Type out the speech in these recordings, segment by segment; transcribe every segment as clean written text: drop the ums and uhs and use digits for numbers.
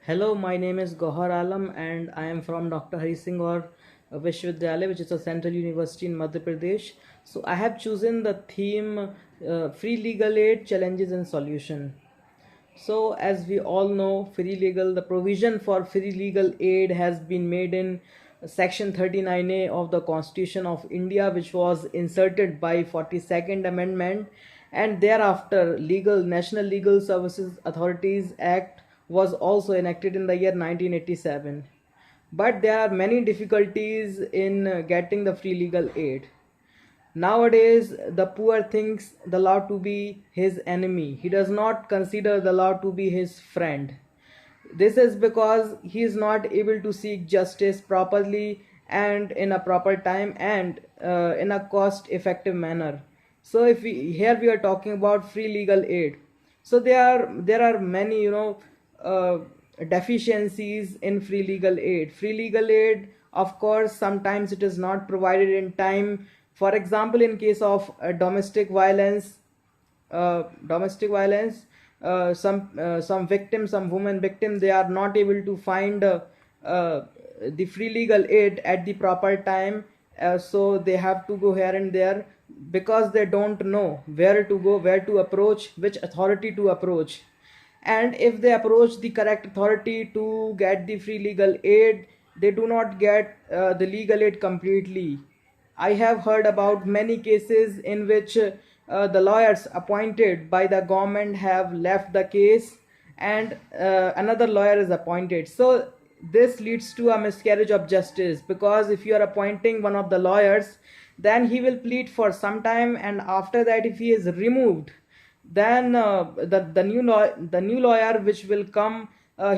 Hello, my name is Gohar Alam and I am from Dr. Hari Singh Gaur Vishwavidyalaya, which is a central university in Madhya Pradesh. So I have chosen the theme Free Legal Aid Challenges and Solution. So as we all know, the provision for free legal aid has been made in section 39A of the Constitution of India, which was inserted by 42nd Amendment, and thereafter National Legal Services Authorities Act was also enacted in the year 1987. But there are many difficulties in getting the free legal aid. Nowadays, the poor thinks the law to be his enemy. He does not consider the law to be his friend. This is because he is not able to seek justice properly and in a proper time and in a cost effective manner. So if we here we are talking about free legal aid. So there are many uh, deficiencies in free legal aid. Free legal aid, of course, sometimes it is not provided in time. For example, in case of domestic violence, some victims, some women victim, they are not able to find the free legal aid at the proper time. So they have to go here and there because they don't know where to go, where to approach, which authority to approach. And if they approach the correct authority to get the free legal aid, they do not get the legal aid completely. I have heard about many cases in which the lawyers appointed by the government have left the case and another lawyer is appointed. So this leads to a miscarriage of justice, because if you are appointing one of the lawyers, then he will plead for some time, and after that, if he is removed, then the new lawyer which will come,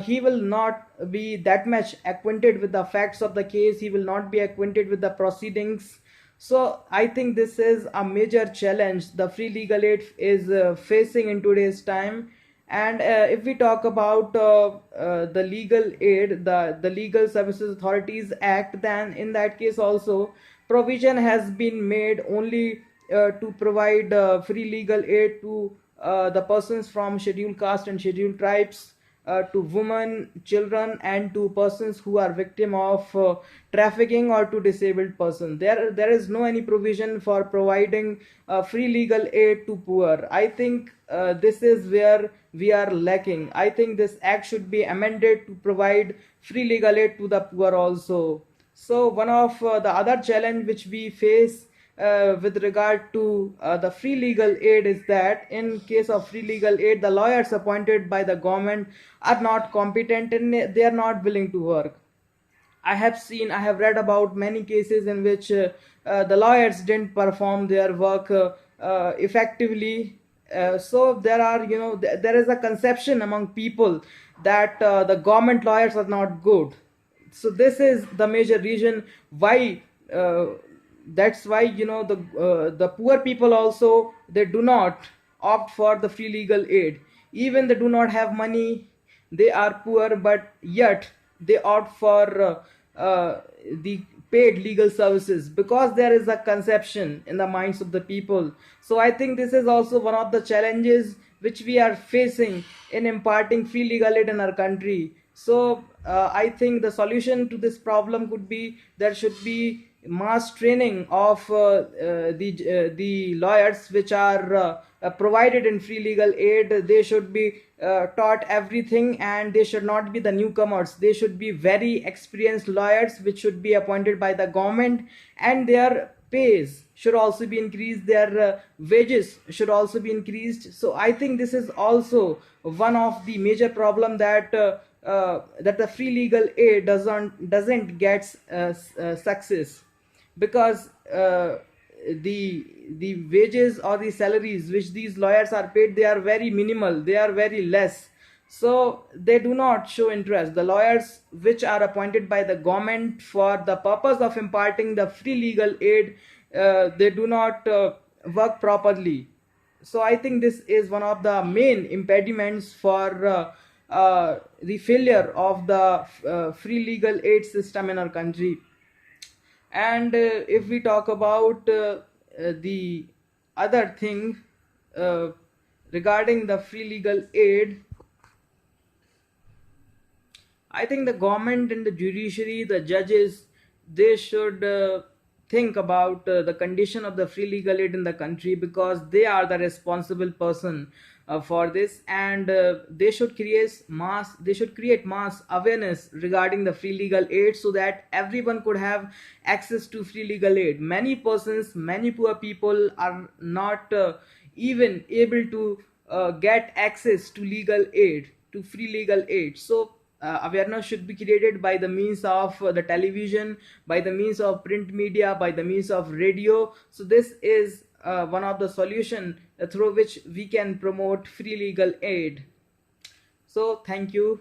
he will not be that much acquainted with the facts of the case. He will not be acquainted with the proceedings. So I think this is a major challenge the free legal aid is facing in today's time. And if we talk about the legal aid, the Legal Services Authorities Act, then in that case also provision has been made only to provide free legal aid to the persons from scheduled caste and scheduled tribes, to women, children, and to persons who are victim of trafficking, or to disabled persons. There is no any provision for providing free legal aid to poor. I think this is where we are lacking. I think this act should be amended to provide free legal aid to the poor also. So one of the other challenge which we face with regard to the free legal aid is that in case of free legal aid, the lawyers appointed by the government are not competent and they are not willing to work. I have read about many cases in which the lawyers didn't perform their work effectively. So there is a conception among people that the government lawyers are not good. So this is the major reason why. That's why the poor people also, they do not opt for the free legal aid. Even they do not have money, they are poor, but yet they opt for the paid legal services, because there is a conception in the minds of the people. So I think this is also one of the challenges which we are facing in imparting free legal aid in our country. So I think the solution to this problem could be there should be mass training of the lawyers which are provided in free legal aid. They should be taught everything, and they should not be the newcomers. They should be very experienced lawyers which should be appointed by the government, and their pays should also be increased, their wages should also be increased. So I think this is also one of the major problem that the free legal aid doesn't get success, because the wages or the salaries which these lawyers are paid, they are very minimal, they are very less. So they do not show interest. The lawyers which are appointed by the government for the purpose of imparting the free legal aid, they do not work properly. So I think this is one of the main impediments for the failure of the free legal aid system in our country. And if we talk about the other thing uh, regarding the free legal aid, I think the government and the judiciary, the judges, they should think about the condition of the free legal aid in the country, because they are the responsible person for this, and they should create mass awareness regarding the free legal aid, so that everyone could have access to free legal aid. Many persons, many poor people are not even able to get access to legal aid, to free legal aid. So awareness should be created by the means of the television, by the means of print media, by the means of radio. So this is one of the solution through which we can promote free legal aid. So thank you.